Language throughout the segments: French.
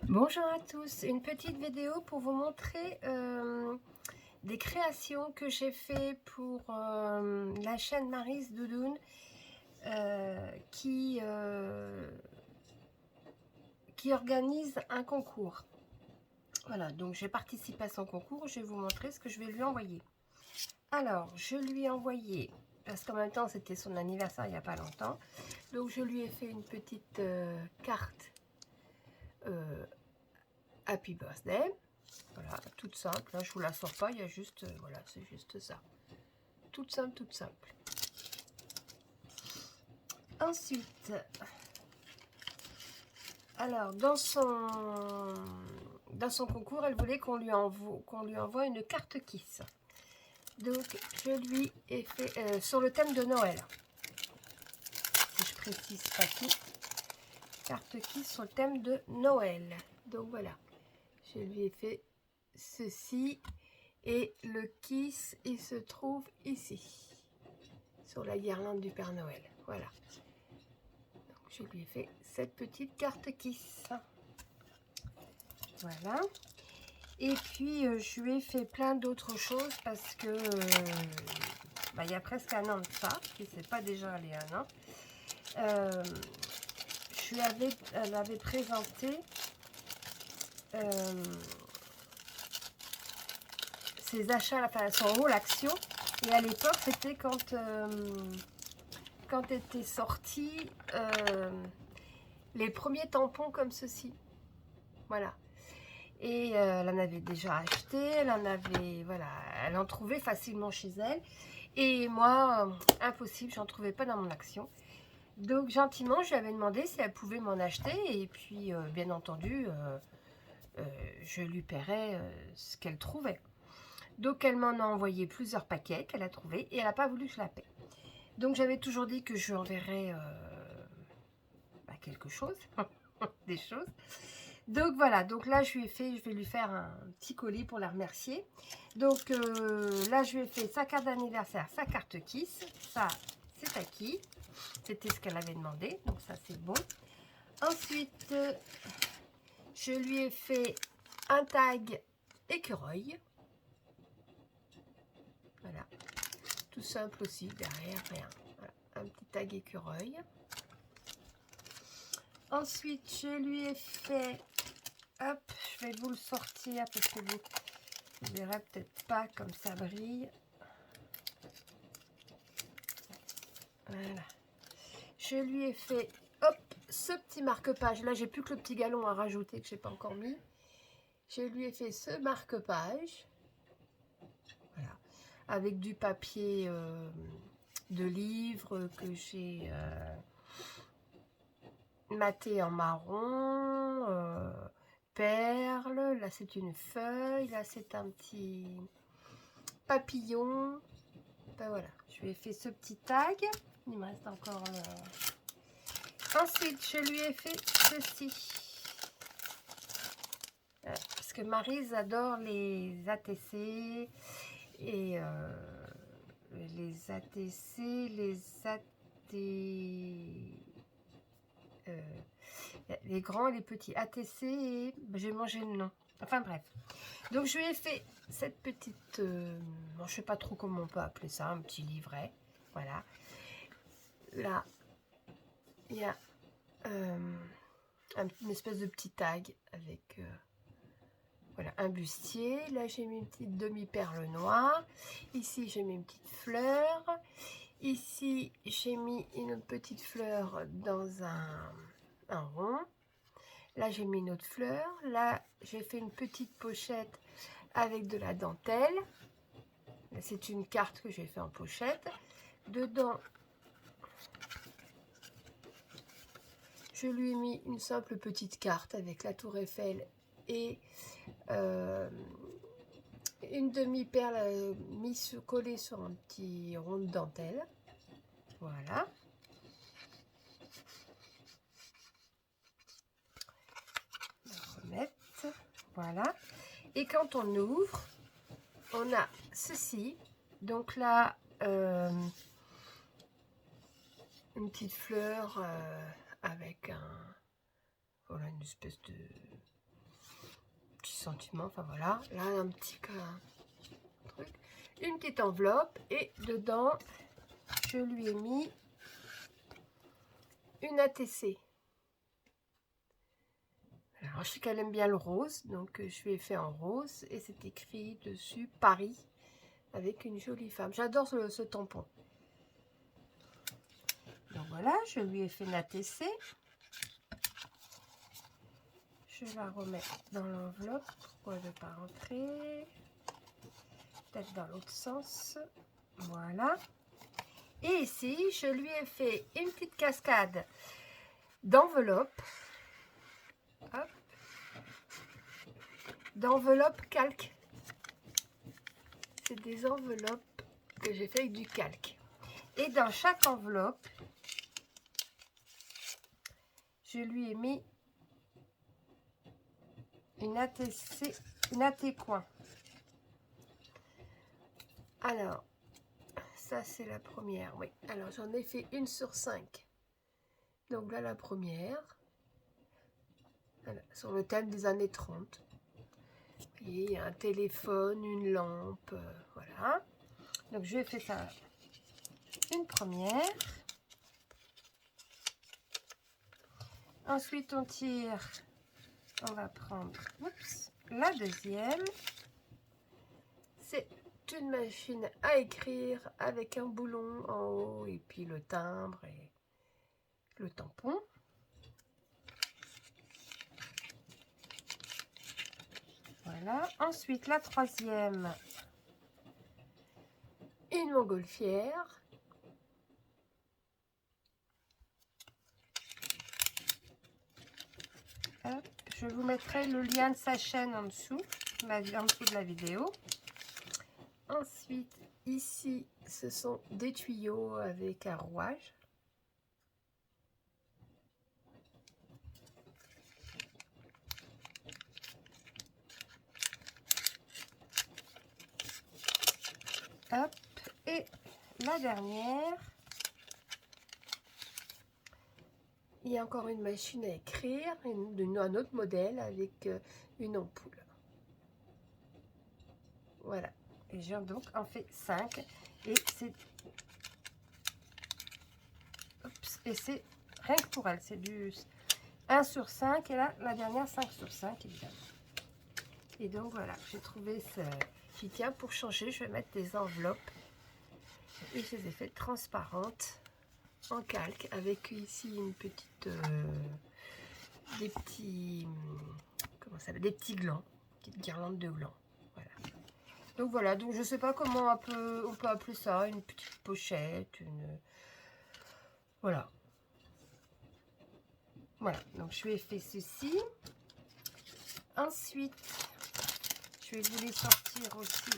Bonjour à tous, une petite vidéo pour vous montrer des créations que j'ai fait pour la chaîne Maryse Doudoune qui organise un concours. Voilà, donc j'ai participé à son concours, je vais vous montrer ce que je vais lui envoyer. Alors, je lui ai envoyé, parce qu'en même temps c'était son anniversaire il n'y a pas longtemps, donc je lui ai fait une petite carte Happy Birthday. Voilà, toute simple, là, je vous la sors pas, il y a juste, voilà, c'est juste ça. Toute simple, toute simple. Ensuite, alors, dans son concours, elle voulait qu'on lui envoie une carte Kiss. Donc, je lui ai fait, sur le thème de Noël. Si je précise pas tout. Carte Kiss sur le thème de Noël. Donc, voilà. Je lui ai fait ceci. Et le Kiss, il se trouve ici, sur la guirlande du Père Noël. Voilà. Donc, je lui ai fait cette petite carte Kiss. Voilà. Et puis, je lui ai fait plein d'autres choses parce que il y a presque un an de ça, qui ne s'est pas déjà allé un an. Elle avait présenté ses achats, enfin son rôle action. Et à l'époque, c'était quand étaient sortis les premiers tampons comme ceci. Voilà. Et elle en avait déjà acheté, voilà, elle en trouvait facilement chez elle. Et moi, impossible, j'en trouvais pas dans mon action. Donc gentiment, je lui avais demandé si elle pouvait m'en acheter. Et puis, bien entendu, je lui paierais ce qu'elle trouvait. Donc elle m'en a envoyé plusieurs paquets qu'elle a trouvés et elle n'a pas voulu que je la paie. Donc j'avais toujours dit que je lui enverrais quelque chose, des choses. Donc voilà, donc là je vais lui faire un petit colis pour la remercier. Donc là je lui ai fait sa carte d'anniversaire, sa carte Kiss. Ça c'est acquis, c'était ce qu'elle avait demandé, donc ça c'est bon. Ensuite je lui ai fait un tag écureuil. Voilà, tout simple aussi, derrière rien. Voilà, un petit tag écureuil. Ensuite je lui ai fait, hop, je vais vous le sortir parce que vous verrez peut-être pas comme ça brille. Voilà. Je lui ai fait, hop, ce petit marque-page. Là, j'ai plus que le petit galon à rajouter que j'ai pas encore mis. Je lui ai fait ce marque-page. Voilà. Avec du papier de livre que j'ai maté en marron, perle. Là, c'est une feuille. Là, c'est un petit papillon. Ben voilà, je lui ai fait ce petit tag. Il me reste encore... Ensuite, je lui ai fait ceci. Parce que Maryse adore les ATC. Et les ATC, les grands et les petits. ATC et... j'ai mangé le nom. Enfin bref. Donc je lui ai fait cette petite... bon, je sais pas trop comment on peut appeler ça. Un petit livret. Voilà. Là, il y a une espèce de petit tag avec voilà, un bustier. Là j'ai mis une petite demi-perle noire. Ici j'ai mis une petite fleur. Ici j'ai mis une petite fleur dans un rond. Là j'ai mis une autre fleur. Là j'ai fait une petite pochette avec de la dentelle. C'est une carte que j'ai fait en pochette. Dedans je lui ai mis une simple petite carte avec la tour Eiffel et une demi-perle collée sur un petit rond de dentelle. Voilà. On va remettre. Voilà. Et quand on ouvre, on a ceci. Donc là, une petite fleur avec voilà, une espèce sentiments. Enfin voilà, là un petit truc, une petite enveloppe et dedans je lui ai mis une ATC. Alors je sais qu'elle aime bien le rose, donc je lui ai fait en rose et c'est écrit dessus Paris avec une jolie femme. J'adore ce tampon. Donc voilà, je lui ai fait une ATC. Je la remets dans l'enveloppe. Pourquoi elle ne veut pas rentrer? Peut-être dans l'autre sens. Voilà. Et ici, je lui ai fait une petite cascade d'enveloppe. Hop. D'enveloppe calque. C'est des enveloppes que j'ai fait avec du calque. Et dans chaque enveloppe, je lui ai mis une ATC, une AT coin. Alors, ça c'est la première, oui. Alors j'en ai fait une sur 5. Donc là la première, voilà, sur le thème des années 30. Et il y a un téléphone, une lampe, voilà. Donc je vais faire ça une première. Ensuite on tire, on va prendre la deuxième. C'est une machine à écrire avec un boulon en haut et puis le timbre et le tampon. Voilà. Ensuite, la troisième, une montgolfière. Hop. Je vous mettrai le lien de sa chaîne en dessous, en dessous de la vidéo. Ensuite, ici, ce sont des tuyaux avec un rouage. Hop. Et la dernière, il y a encore une machine à écrire, un autre modèle avec une ampoule. Voilà. Et j'ai donc en fait 5. Et c'est rien que pour elle. C'est du 1 sur 5. Et là, la dernière 5 sur 5, évidemment. Et donc voilà, j'ai trouvé ce qui tient pour changer. Je vais mettre des enveloppes. Et je les ai faites transparentes en calque avec ici une petite des petits comment ça s'appelle, des petits glands, petite guirlande de glands. Voilà. Donc voilà, donc je sais pas comment on peut appeler ça, une petite pochette, voilà. Voilà, donc je lui ai fait ceci. Ensuite, je vais vous les sortir aussi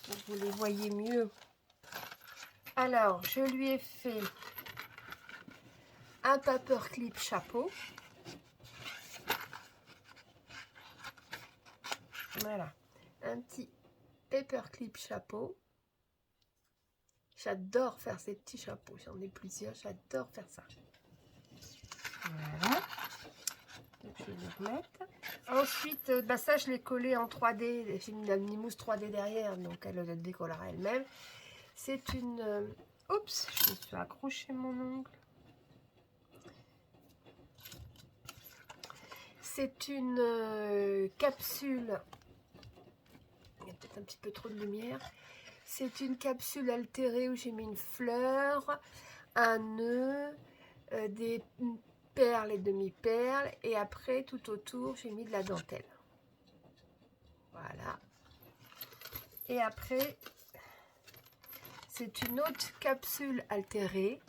pour que vous les voyez mieux. Alors, je lui ai fait un paperclip chapeau. Voilà, un petit paperclip chapeau. J'adore faire ces petits chapeaux, j'en ai plusieurs, j'adore faire ça. Voilà, donc je vais les remettre. Ensuite, bah ça je l'ai collé en 3D, j'ai mis la mousse 3D derrière, donc elle le décollera elle-même. C'est une... oups, je me suis accroché mon ongle. C'est une capsule, il y a peut-être un petit peu trop de lumière. C'est une capsule altérée où j'ai mis une fleur, un nœud, des perles et demi-perles. Et après, tout autour, j'ai mis de la dentelle. Voilà. Et après, c'est une autre capsule altérée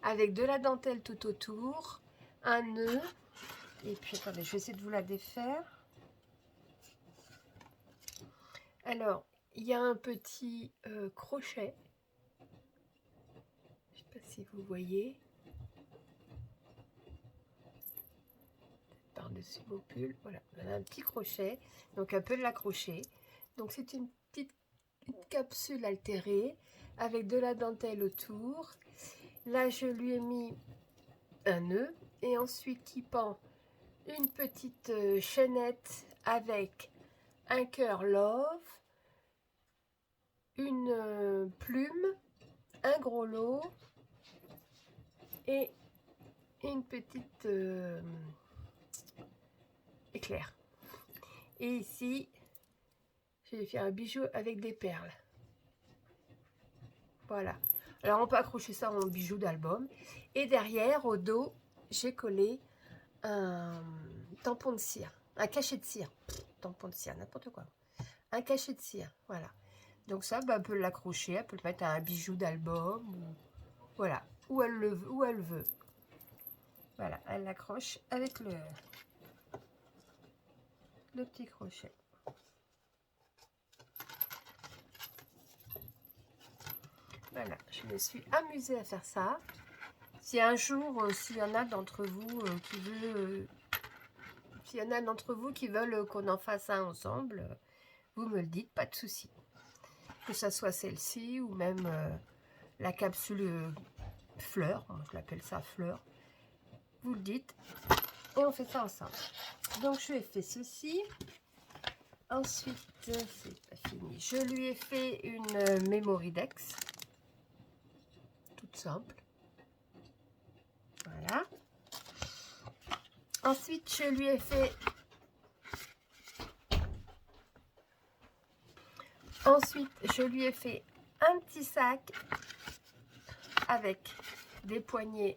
avec de la dentelle tout autour, un nœud. Et puis, attendez, je vais essayer de vous la défaire. Alors, il y a un petit crochet. Je ne sais pas si vous voyez. Par-dessus vos pulls. Voilà, on a un petit crochet. Donc, un peu de l'accrocher. Donc, c'est une petite capsule altérée avec de la dentelle autour. Là, je lui ai mis un nœud. Et ensuite, qui pend une petite chaînette avec un cœur love, une plume, un gros lot et une petite éclair. Et ici, je vais faire un bijou avec des perles. Voilà. Alors, on peut accrocher ça en bijou d'album. Et derrière, au dos, j'ai collé un tampon de cire. Un cachet de cire. Tampon de cire, n'importe quoi. Un cachet de cire, voilà. Donc ça, bah, elle peut l'accrocher, elle peut le mettre à un bijou d'album. Voilà, où elle veut. Voilà, elle l'accroche avec le petit crochet. Voilà, je me suis amusée à faire ça. Si un jour, s'il y en a d'entre vous qui veut, s'il y en a d'entre vous qui veulent qu'on en fasse un ensemble, vous me le dites, pas de souci. Que ça soit celle-ci ou même la capsule fleur, moi je l'appelle ça fleur. Vous le dites et on fait ça ensemble. Donc je lui ai fait ceci. Ensuite, c'est pas fini. Je lui ai fait une Memory Dex. Toute simple. Voilà. Ensuite, je lui ai fait... un petit sac avec des poignées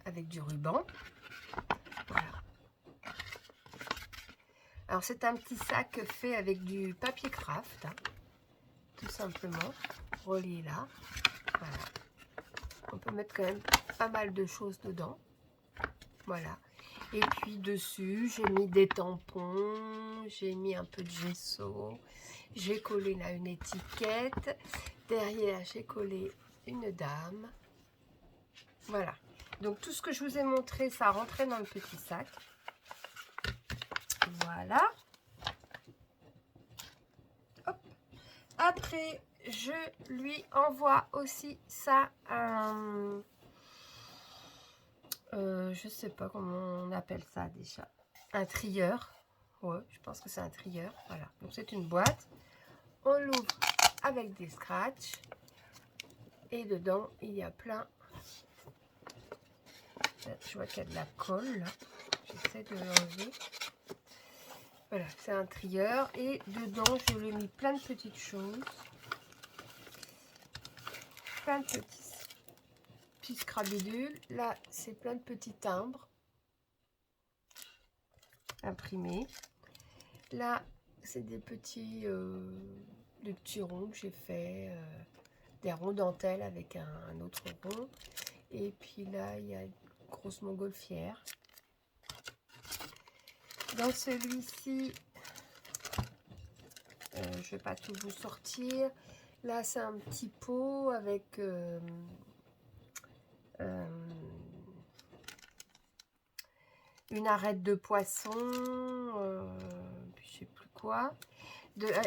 avec du ruban. Voilà. Alors, c'est un petit sac fait avec du papier craft, hein, tout simplement, relié là. Voilà. On peut mettre quand même pas mal de choses dedans. Voilà. Et puis dessus, j'ai mis des tampons, j'ai mis un peu de gesso, j'ai collé là une étiquette. Derrière, j'ai collé une dame. Voilà. Donc, tout ce que je vous ai montré, ça rentrait dans le petit sac. Voilà. Hop. Après, je lui envoie aussi ça, je sais pas comment on appelle ça déjà. Un trieur. Ouais, je pense que c'est un trieur. Voilà. Donc, c'est une boîte. On l'ouvre avec des scratchs. Et dedans, il y a plein. Je vois qu'il y a de la colle là. J'essaie de l'enlever. Voilà, c'est un trieur. Et dedans, je lui ai mis plein de petites choses. Plein de petits scrabidules. Là, c'est plein de petits timbres imprimés. Là, c'est des petits ronds que j'ai fait. Des ronds dentelles avec un autre rond. Et puis là, il y a une grosse montgolfière. Dans celui-ci, je ne vais pas tout vous sortir. Là, c'est un petit pot avec une arête de poisson, je sais plus quoi.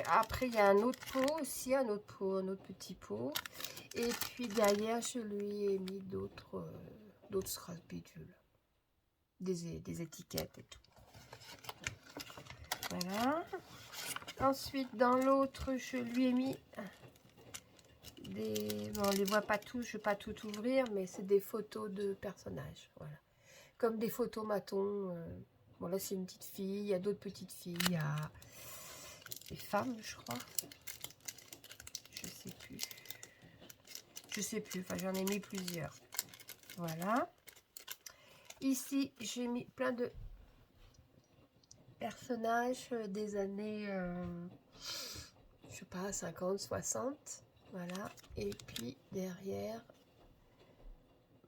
Après, il y a un autre pot aussi, un autre petit pot. Et puis derrière, je lui ai mis d'autres scrabidules, des étiquettes et tout. Voilà. Ensuite, dans l'autre, je lui ai mis bon, on les voit pas tous, je vais pas tout ouvrir, mais c'est des photos de personnages, voilà. Comme des photomatons. Bon, là, c'est une petite fille, il y a d'autres petites filles, il y a des femmes, je crois. Je sais plus, enfin, j'en ai mis plusieurs. Voilà. Ici, j'ai mis plein de personnages des années, je sais pas, 50, 60. Voilà. Et puis, derrière,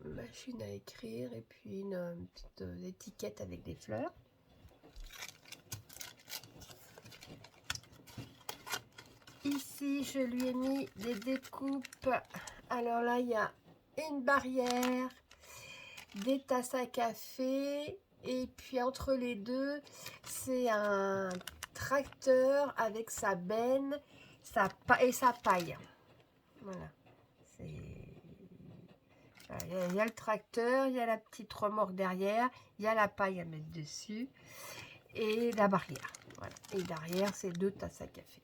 machine à écrire et puis une petite étiquette avec des fleurs. Ici, je lui ai mis des découpes. Alors là, il y a une barrière, des tasses à café. Et puis, entre les deux, c'est un tracteur avec sa benne et sa paille. Voilà. Voilà, il y a le tracteur, il y a la petite remorque derrière, il y a la paille à mettre dessus et la barrière. Voilà. Et derrière, c'est 2 tasses à café.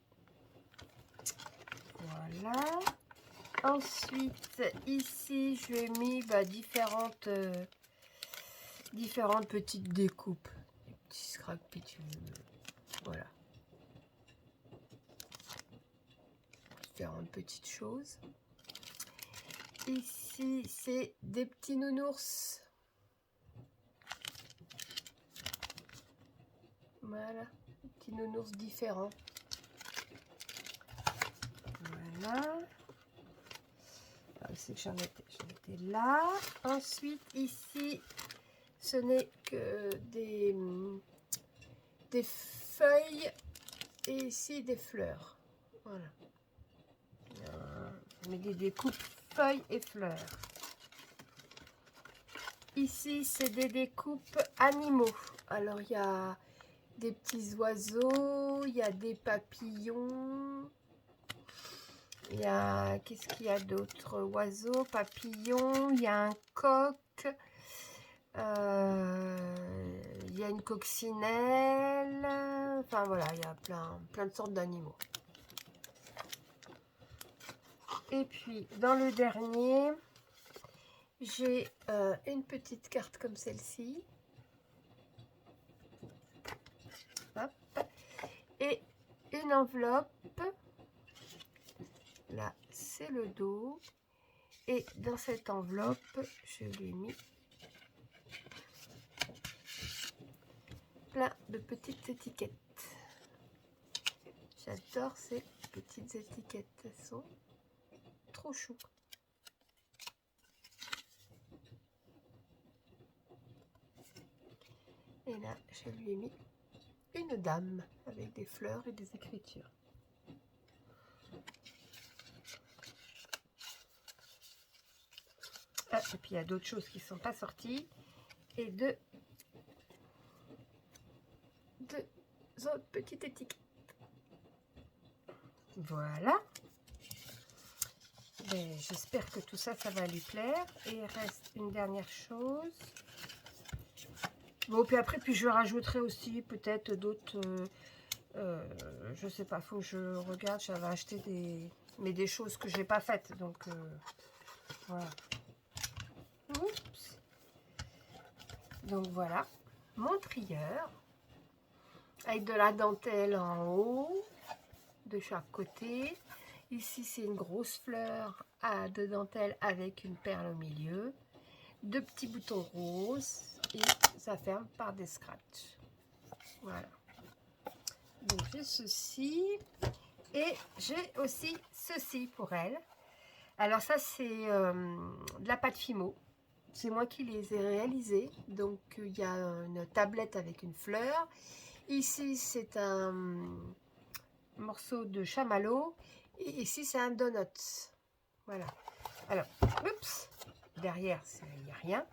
Voilà. Ensuite, ici, je lui ai mis différentes petites découpes. Des petits scraps pituleux. Voilà. Différentes petites choses. Ici, c'est des petits nounours. Voilà, des petits nounours différents. Voilà. C'est que j'en étais là. Ensuite, ici, ce n'est que des feuilles et ici des fleurs. Voilà. Je mets des découpes feuilles et fleurs. Ici, c'est des découpes animaux. Alors, il y a des petits oiseaux, il y a des papillons. Il y a, qu'est-ce qu'il y a d'autre? Oiseaux, papillons, il y a un coq, il y a une coccinelle, enfin voilà, il y a plein de sortes d'animaux. Et puis, dans le dernier, j'ai une petite carte comme celle-ci. Et une enveloppe. Là, c'est le dos. Et dans cette enveloppe, je lui ai mis plein de petites étiquettes. J'adore ces petites étiquettes. Elles sont trop chou. Et là, je lui ai mis une dame avec des fleurs et des écritures. Ah, et puis il y a d'autres choses qui ne sont pas sorties. Et deux autres petites étiquettes. Voilà. J'espère que tout ça, ça va lui plaire. Et il reste une dernière chose. Bon, puis après, je rajouterai aussi peut-être d'autres... je sais pas, faut que je regarde. J'avais acheté des choses que j'ai pas faites. Donc, voilà. Oups. Donc, voilà. Mon trieur. Avec de la dentelle en haut. De chaque côté. Ici, c'est une grosse fleur de dentelle avec une perle au milieu. 2 petits boutons roses. Et ça ferme par des scratchs. Voilà. Donc, j'ai ceci. Et j'ai aussi ceci pour elle. Alors, ça, c'est de la pâte Fimo. C'est moi qui les ai réalisés. Donc, il y a une tablette avec une fleur. Ici, c'est un morceau de chamallow. Et ici, c'est un donut. Voilà. Alors, oups. Derrière, il n'y a rien.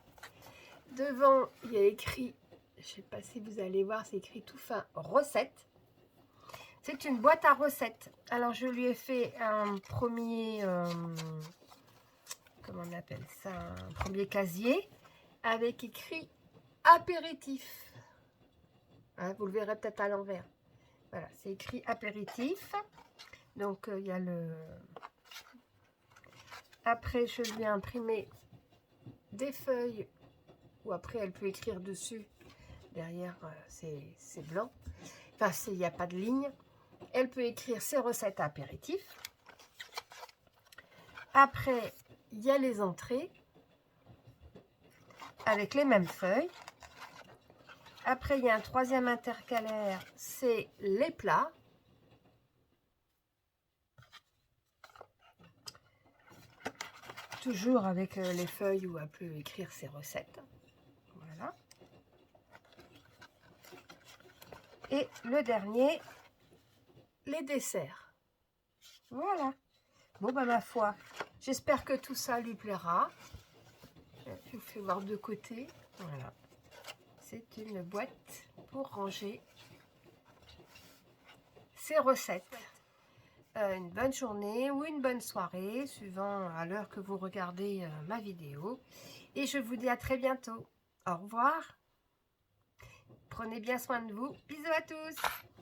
Devant, il y a écrit, je ne sais pas si vous allez voir, c'est écrit tout fin, recette. C'est une boîte à recettes. Alors, je lui ai fait un premier, comment on appelle ça, un premier casier avec écrit apéritif. Hein, vous le verrez peut-être à l'envers. Voilà, c'est écrit apéritif. Donc, il y a le... Après, je lui ai imprimé des feuilles où après, elle peut écrire dessus. Derrière, c'est blanc. Enfin, il n'y a pas de ligne. Elle peut écrire ses recettes à apéritif. Après, il y a les entrées avec les mêmes feuilles. Après, il y a un troisième intercalaire, c'est les plats. Toujours avec les feuilles où elle peut écrire ses recettes. Voilà. Et le dernier, les desserts. Voilà. Bon, ben ma foi, j'espère que tout ça lui plaira. Je vous fais voir de côté. Voilà. C'est une boîte pour ranger ses recettes. une bonne journée ou une bonne soirée, suivant à l'heure que vous regardez ma vidéo. Et je vous dis à très bientôt. Au revoir. Prenez bien soin de vous. Bisous à tous.